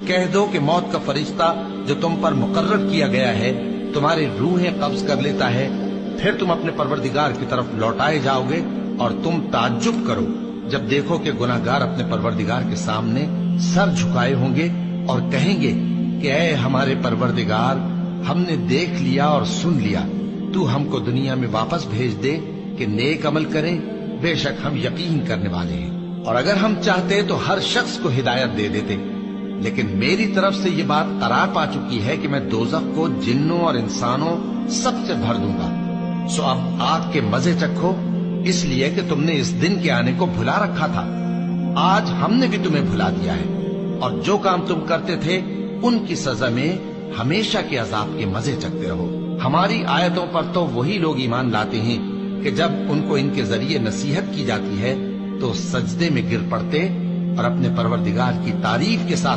کہہ دو کہ موت کا فرشتہ جو تم پر مقرر کیا گیا ہے تمہاری روحیں قبض کر لیتا ہے، پھر تم اپنے پروردگار کی طرف لوٹائے جاؤ گے، اور تم تعجب کرو جب دیکھو کہ گناہگار اپنے پروردگار کے سامنے سر جھکائے ہوں گے اور کہیں گے کہ اے ہمارے پروردگار، ہم نے دیکھ لیا اور سن لیا، تو ہم کو دنیا میں واپس بھیج دے کہ نیک عمل کریں، بے شک ہم یقین کرنے والے ہیں۔ اور اگر ہم چاہتے تو ہر شخص کو ہدایت دے دیتے، لیکن میری طرف سے یہ بات قرار پا چکی ہے کہ میں دوزخ کو جنوں اور انسانوں سب سے بھر دوں گا، سو اب آگ کے مزے چکھو، اس لیے کہ تم نے اس دن کے آنے کو بھلا رکھا تھا۔ آج ہم نے بھی تمہیں بھلا دیا ہے، اور جو کام تم کرتے تھے ان کی سزا میں ہمیشہ کے عذاب کے مزے چکھتے رہو۔ ہماری آیتوں پر تو وہی لوگ ایمان لاتے ہیں کہ جب ان کو ان کے ذریعے نصیحت کی جاتی ہے تو سجدے میں گر پڑتے اور اپنے پروردگار کی تعریف کے ساتھ